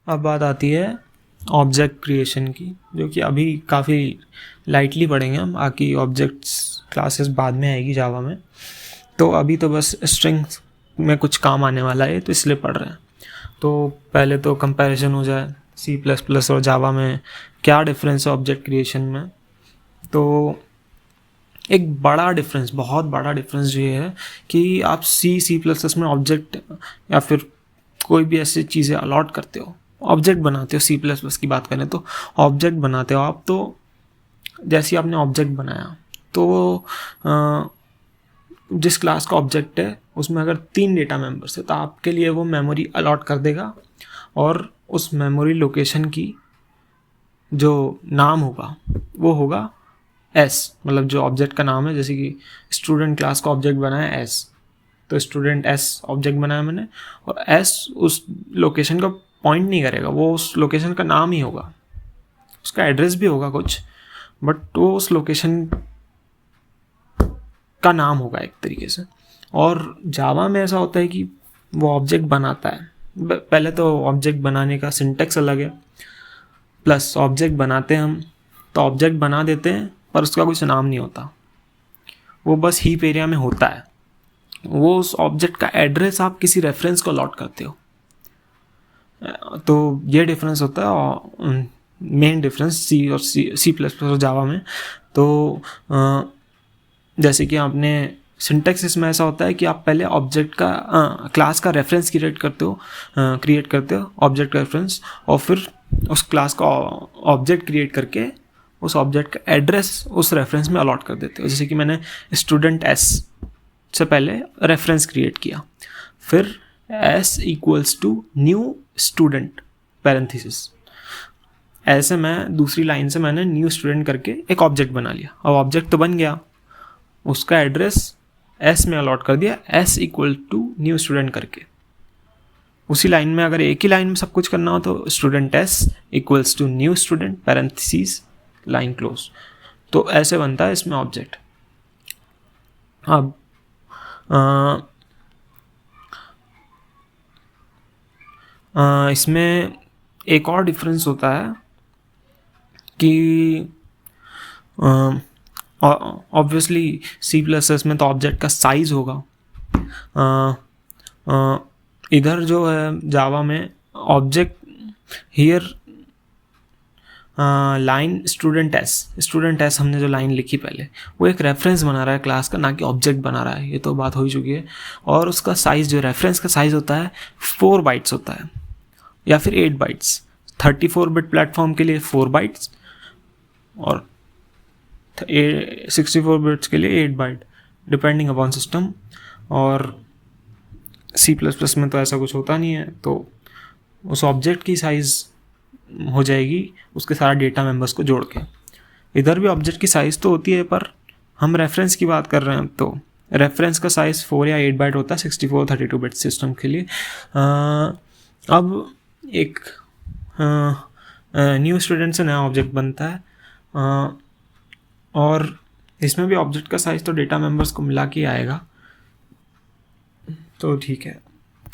अब बात आती है ऑब्जेक्ट क्रिएशन की, जो कि अभी काफ़ी लाइटली पढ़ेंगे हम, बाकी ऑब्जेक्ट्स क्लासेस बाद में आएगी जावा में। तो अभी तो बस स्ट्रिंग्स में कुछ काम आने वाला है, तो इसलिए पढ़ रहे हैं। तो पहले तो कंपैरिजन हो जाए सी प्लस प्लस और जावा में क्या डिफरेंस है ऑब्जेक्ट क्रिएशन में। तो एक बड़ा डिफरेंस, बहुत बड़ा डिफरेंस ये है कि आप सी प्लस प्लस में ऑब्जेक्ट या फिर कोई भी ऐसी चीज़ें अलॉट करते हो, ऑब्जेक्ट बनाते हो। सी प्लस प्लस की बात करें तो ऑब्जेक्ट बनाते हो आप, तो जैसे आपने ऑब्जेक्ट बनाया तो जिस क्लास का ऑब्जेक्ट है उसमें अगर 3 डेटा मेंबर्स है तो आपके लिए वो मेमोरी अलॉट कर देगा, और उस मेमोरी लोकेशन की जो नाम होगा वो होगा एस, मतलब जो ऑब्जेक्ट का नाम है। जैसे कि स्टूडेंट क्लास का ऑब्जेक्ट बनाया एस, तो स्टूडेंट एस ऑब्जेक्ट बनाया मैंने, और एस उस लोकेशन का पॉइंट नहीं करेगा, वो उस लोकेशन का नाम ही होगा, उसका एड्रेस भी होगा कुछ, बट वो उस लोकेशन का नाम होगा एक तरीके से। और जावा में ऐसा होता है कि वो ऑब्जेक्ट बनाता है, पहले तो ऑब्जेक्ट बनाने का सिंटेक्स अलग है, प्लस ऑब्जेक्ट बनाते हैं हम, तो ऑब्जेक्ट बना देते हैं पर उसका कुछ नाम नहीं होता, वो बस हीप एरिया में होता है। वो उस ऑब्जेक्ट का एड्रेस आप किसी रेफरेंस को अलॉट करते हो। तो ये डिफरेंस होता है मेन डिफरेंस सी और सी प्लस प्लस और जावा में। तो जैसे कि आपने सिंटेक्स इसमें ऐसा होता है कि आप पहले ऑब्जेक्ट का क्लास का रेफरेंस क्रिएट करते हो ऑब्जेक्ट रेफरेंस, और फिर उस क्लास का ऑब्जेक्ट क्रिएट करके उस ऑब्जेक्ट का एड्रेस उस रेफरेंस में अलॉट कर देते हो। जैसे कि मैंने स्टूडेंट एस से पहले रेफरेंस क्रिएट किया, फिर S equals to new student parenthesis, ऐसे मैं दूसरी लाइन से मैंने न्यू स्टूडेंट करके एक ऑब्जेक्ट बना लिया। अब ऑब्जेक्ट तो बन गया, उसका एड्रेस एस में अलॉट कर दिया, S equal to new student करके। उसी लाइन में अगर एक ही लाइन में सब कुछ करना हो तो student S equals to new student parenthesis line close. तो ऐसे बनता है इसमें ऑब्जेक्ट। अब इसमें एक और डिफरेंस होता है कि ऑब्वियसली सी प्लस एस में तो ऑब्जेक्ट का साइज होगा, इधर जो है जावा में object here line student S हमने जो लाइन लिखी पहले, वो एक रेफरेंस बना रहा है क्लास का, ना कि ऑब्जेक्ट बना रहा है, ये तो बात हो ही चुकी है। और उसका साइज, जो रेफरेंस का साइज होता है 4 बाइट्स होता है या फिर 8 बाइट्स। 34 बिट प्लेटफॉर्म के लिए 4 बाइट्स और 64 बिट्स के लिए 8 बाइट, डिपेंडिंग अपॉन सिस्टम। और सी प्लस प्लस में तो ऐसा कुछ होता नहीं है, तो उस ऑब्जेक्ट की साइज़ हो जाएगी उसके सारा डेटा मेंबर्स को जोड़ के। इधर भी ऑब्जेक्ट की साइज़ तो होती है, पर हम रेफरेंस की बात कर रहे हैं, तो रेफरेंस का साइज़ 4 या 8 बाइट होता है 64 32 बिट सिस्टम के लिए। अब एक न्यू स्टूडेंट से नया ऑब्जेक्ट बनता है, और इसमें भी ऑब्जेक्ट का साइज़ तो डेटा मेंबर्स को मिला के आएगा। तो ठीक है,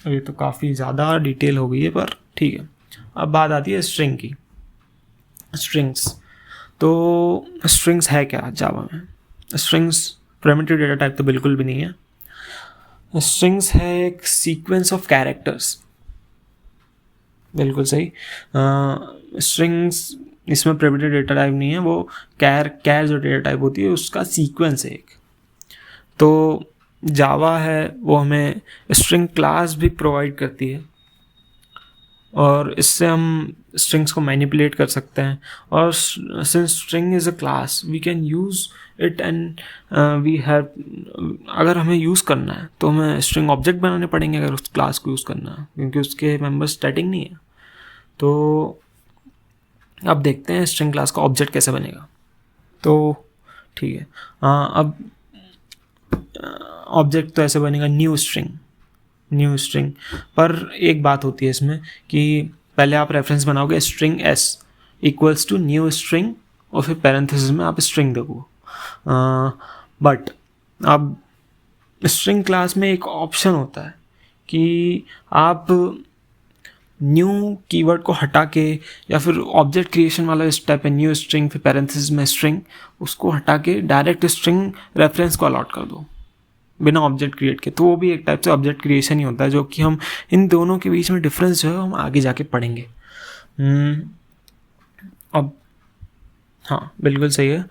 अभी तो काफ़ी ज़्यादा डिटेल हो गई है, पर ठीक है। अब बात आती है स्ट्रिंग की। स्ट्रिंग्स, तो स्ट्रिंग्स है क्या जावा में? स्ट्रिंग्स प्रिमिटिव डेटा टाइप तो बिल्कुल भी नहीं है। स्ट्रिंग्स है एक सीक्वेंस ऑफ कैरेक्टर्स, बिल्कुल सही। स्ट्रिंग्स इसमें प्रिमिटिव डेटा टाइप नहीं है, वो कैर जो डेटा टाइप होती है उसका सीक्वेंस है एक। तो जावा है वो हमें स्ट्रिंग क्लास भी प्रोवाइड करती है, और इससे हम स्ट्रिंग्स को मैनिपुलेट कर सकते हैं। और since string is a class we can use it, and we have, अगर हमें यूज़ करना है तो हमें स्ट्रिंग ऑब्जेक्ट बनाने पड़ेंगे अगर उस क्लास को यूज़ करना है, क्योंकि उसके मेंबर्स स्टैटिक नहीं है। तो अब देखते हैं स्ट्रिंग क्लास का ऑब्जेक्ट कैसे बनेगा। तो ठीक है, अब ऑब्जेक्ट तो ऐसे बनेगा न्यू स्ट्रिंग। पर एक बात होती है इसमें कि पहले आप रेफरेंस बनाओगे string S equals to new string, और फिर पैरेंथेसिस में आप स्ट्रिंग देखो। बट अब स्ट्रिंग क्लास में एक ऑप्शन होता है कि आप न्यू कीवर्ड को हटा के, या फिर ऑब्जेक्ट क्रिएशन वाला स्टेप है न्यू स्ट्रिंग फिर पैरेंथेसिस में स्ट्रिंग, उसको हटा के डायरेक्ट स्ट्रिंग रेफरेंस को अलॉट कर दो बिना ऑब्जेक्ट क्रिएट के, तो वो भी एक टाइप से ऑब्जेक्ट क्रिएशन ही होता है, जो कि हम इन दोनों के बीच में डिफरेंस जो है हम आगे जाके पढ़ेंगे। अब हाँ बिल्कुल सही है।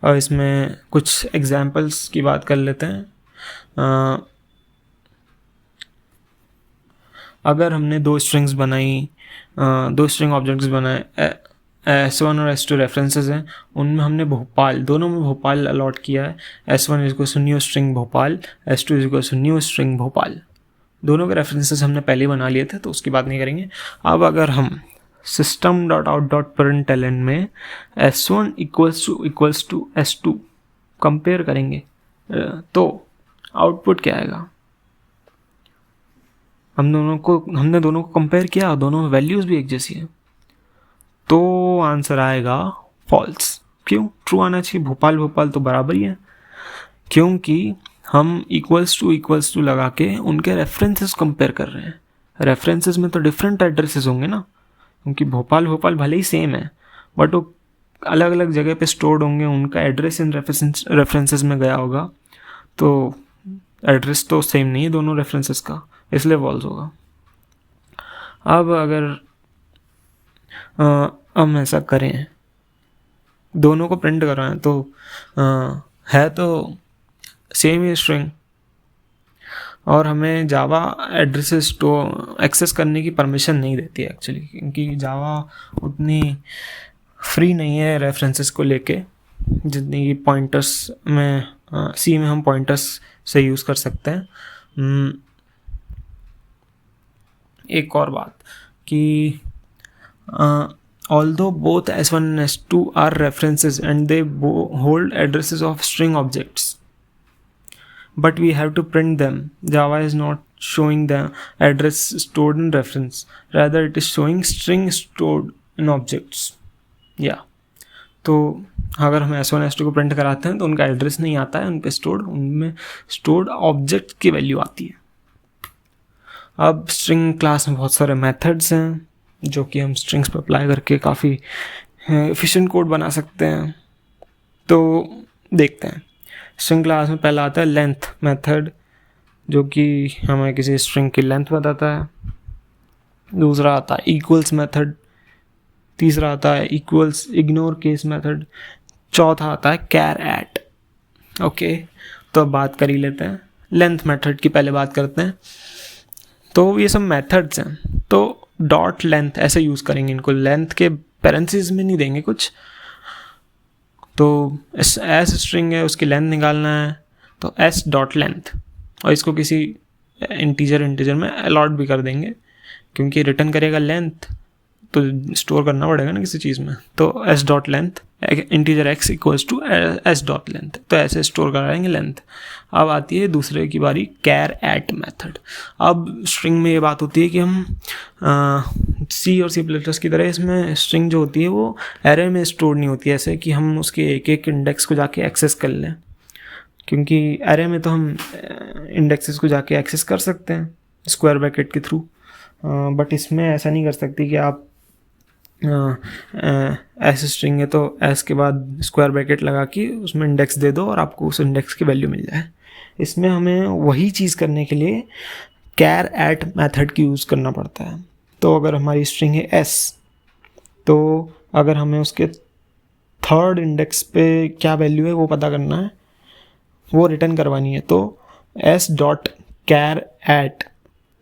और इसमें कुछ एग्जाम्पल्स की बात कर लेते हैं। अगर हमने दो स्ट्रिंग्स बनाई, दो स्ट्रिंग ऑब्जेक्ट्स बनाए, S1 और S2 रेफरेंसेस हैं, उनमें हमने भोपाल, दोनों में भोपाल अलॉट किया है। S1 is to new string Bhopal, S2 is to new string Bhopal. दोनों के रेफरेंसेस हमने पहले बना लिए थे, तो उसकी बात नहीं करेंगे। अब अगर हम system.out.println में S1 equals to S2 compare करेंगे, तो आउटपुट क्या आएगा? हमने दोनों को कंपेयर किया, दोनों में वैल्यूज़ भी एक जैसी है, तो आंसर आएगा फॉल्स। क्यों? ट्रू आना चाहिए, भोपाल भोपाल तो बराबर ही है, क्योंकि हम इक्वल्स टू लगा के उनके रेफरेंसेस कंपेयर कर रहे हैं। रेफरेंसेस में तो डिफरेंट एड्रेसेस होंगे ना, क्योंकि भोपाल भोपाल भले ही सेम है, बट वो अलग अलग जगह पे स्टोर्ड होंगे, उनका एड्रेस इन रेफरेंसेस में गया होगा, तो एड्रेस तो सेम नहीं है दोनों रेफरेंसेस का, इसलिए फॉल्स होगा। अब अगर हम ऐसा करें, दोनों को प्रिंट कराएं, तो है तो सेम ही स्ट्रिंग, और हमें जावा एड्रेसेस तो एक्सेस करने की परमिशन नहीं देती है एक्चुअली, क्योंकि जावा उतनी फ्री नहीं है रेफरेंसेस को लेके जितनी कि पॉइंटर्स में, सी में हम पॉइंटर्स से यूज़ कर सकते हैं। एक और बात कि although both S1 and S2 are references and they hold addresses of string objects, but we have to print them. Java is not showing the address stored in reference, rather it is showing string stored in objects. तो अगर हम S1 S2 को print कराते हैं तो उनका address नहीं आता है, उनमें स्टोर्ड ऑब्जेक्ट की वैल्यू आती है। अब स्ट्रिंग क्लास में बहुत सारे मेथड्स हैं जो कि हम स्ट्रिंग्स पर अप्लाई करके काफ़ी एफिशिएंट कोड बना सकते हैं, तो देखते हैं। स्ट्रिंग क्लास में पहला आता है लेंथ मेथड, जो कि हमें किसी स्ट्रिंग की लेंथ बताता है। दूसरा आता है इक्वल्स मेथड, तीसरा आता है इक्वल्स इग्नोर केस मेथड, चौथा आता है कैर एट। ओके, तो बात कर ही लेते हैं लेंथ मेथड की, पहले बात करते हैं। तो ये सब मेथड्स हैं, तो डॉट लेंथ ऐसे यूज़ करेंगे इनको, लेंथ के पैरेंथेसिस में नहीं देंगे कुछ। तो एस स्ट्रिंग है, उसकी लेंथ निकालना है, तो एस डॉट लेंथ, और इसको किसी इंटीजर में अलॉट भी कर देंगे, क्योंकि रिटर्न करेगा लेंथ तो स्टोर करना पड़ेगा ना किसी चीज़ में। तो S dot length integer X equals to S dot length, तो ऐसे स्टोर कराएंगे लेंथ। अब आती है दूसरे की बारी कैर एट मेथड। अब स्ट्रिंग में ये बात होती है कि हम सी और C++ की तरह इसमें स्ट्रिंग जो होती है वो एरे में स्टोर नहीं होती है, ऐसे कि हम उसके एक एक इंडेक्स को जाके एक्सेस कर लें, क्योंकि एरे में तो हम इंडेक्सेस को जाके एक्सेस कर सकते हैं स्क्वायर ब्रैकेट के थ्रू, बट इसमें ऐसा नहीं कर सकते कि आप ऐसे स्ट्रिंग है तो एस के बाद स्क्वायर ब्रैकेट लगा के उसमें इंडेक्स दे दो और आपको उस इंडेक्स की वैल्यू मिल जाए। इसमें हमें वही चीज़ करने के लिए कैर एट मेथड की यूज़ करना पड़ता है। तो अगर हमारी स्ट्रिंग है एस, तो अगर हमें उसके थर्ड इंडेक्स पे क्या वैल्यू है वो पता करना है, वो रिटर्न करवानी है, तो S dot char at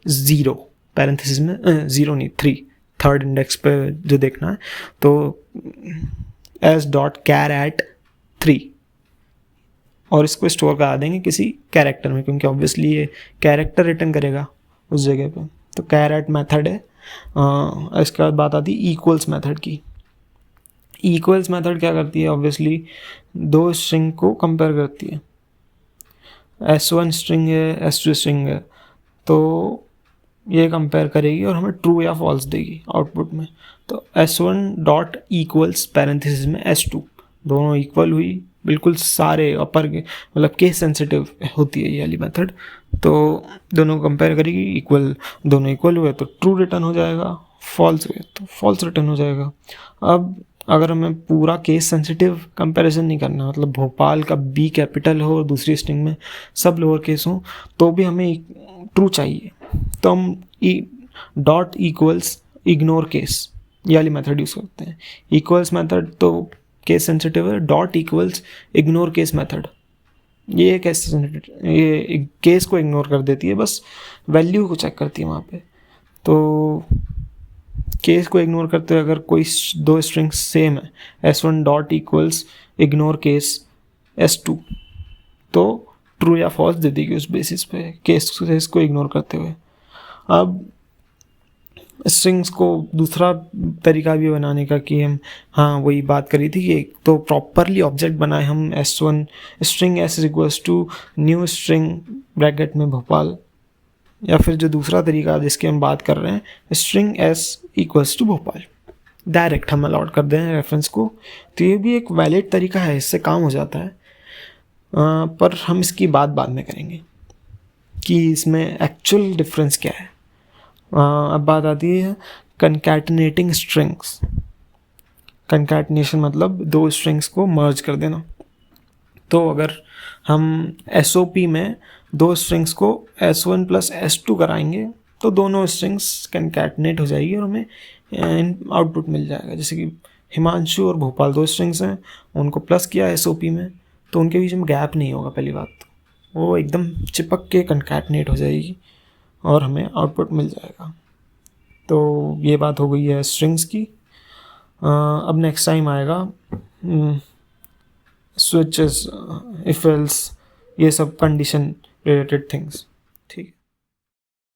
0 parenthesis में 0 नहीं 3 थर्ड इंडेक्स पे जो देखना है, तो एस डॉट कैर एट 3, और इसको स्टोर करा देंगे किसी कैरेक्टर में, क्योंकि ऑब्वियसली ये कैरेक्टर रिटर्न करेगा उस जगह पे। तो कैर एट मेथड है। इसके बाद बात आती है इक्वल्स मेथड की। इक्वल्स मेथड क्या करती है? ऑब्वियसली दो स्ट्रिंग को कंपेयर करती है। S1 स्ट्रिंग है, S2 स्ट्रिंग है, तो ये कंपेयर करेगी और हमें ट्रू या फॉल्स देगी आउटपुट में। तो S1 डॉट इक्वल्स पैरेंथेसिस में S2, दोनों इक्वल हुई, बिल्कुल सारे अपर के मतलब केस सेंसिटिव होती है ये वाली मेथड। तो दोनों को कंपेयर करेगी, इक्वल, दोनों इक्वल हुए तो ट्रू रिटर्न हो जाएगा, फॉल्स हुए तो फॉल्स रिटर्न हो जाएगा। अब अगर हमें पूरा केस सेंसिटिव कंपैरिजन नहीं करना, मतलब भोपाल का बी कैपिटल हो और दूसरी स्ट्रिंग में सब लोअर केस हो, तो भी हमें ट्रू चाहिए, तो हम डॉट इक्वल्स इग्नोर केस ये वाली मेथड यूज़ करते हैं। इक्वल्स मेथड तो केस सेंसिटिव है, dot equals ignore case method ये केस को इग्नोर कर देती है, बस वैल्यू को चेक करती है वहाँ पे। तो केस को इग्नोर करते हुए अगर कोई दो स्ट्रिंग्स सेम है, s1 dot equals ignore case s2, तो ट्रू या फॉल्स दे देगी उस बेसिस पे केस को इग्नोर करते हुए। अब स्ट्रिंग्स को दूसरा तरीका भी बनाने का कि हम, हाँ वही बात करी थी कि एक तो प्रॉपरली ऑब्जेक्ट बनाए हम s1 string s equals to new string bracket में भोपाल, या फिर जो दूसरा तरीका जिसकी हम बात कर रहे हैं string s equals to Bhopal, direct हम अलॉट कर दें रेफरेंस को। तो ये भी एक वैलिड तरीका है, इससे काम हो जाता है। पर हम इसकी बात बाद में करेंगे कि इसमें एक्चुअल डिफरेंस क्या है। अब बात आती है कंकैटिनेटिंग स्ट्रिंग्स। कंकैटिनेशन मतलब दो स्ट्रिंग्स को मर्ज कर देना। तो अगर हम SOP में दो स्ट्रिंग्स को S1 प्लस S2 कराएंगे तो दोनों स्ट्रिंग्स कंकैटिनेट हो जाएगी और हमें आउटपुट मिल जाएगा। जैसे कि हिमांशु और भोपाल दो स्ट्रिंग्स हैं, उनको प्लस किया SOP में, तो उनके बीच में गैप नहीं होगा। पहली बात तो वो एकदम चिपक के कंकैटिनेट हो जाएगी और हमें आउटपुट मिल जाएगा। तो ये बात हो गई है स्ट्रिंग्स की। अब नेक्स्ट टाइम आएगा स्विचेस, इफ एल्स, ये सब कंडीशन रिलेटेड थिंग्स। ठीक है।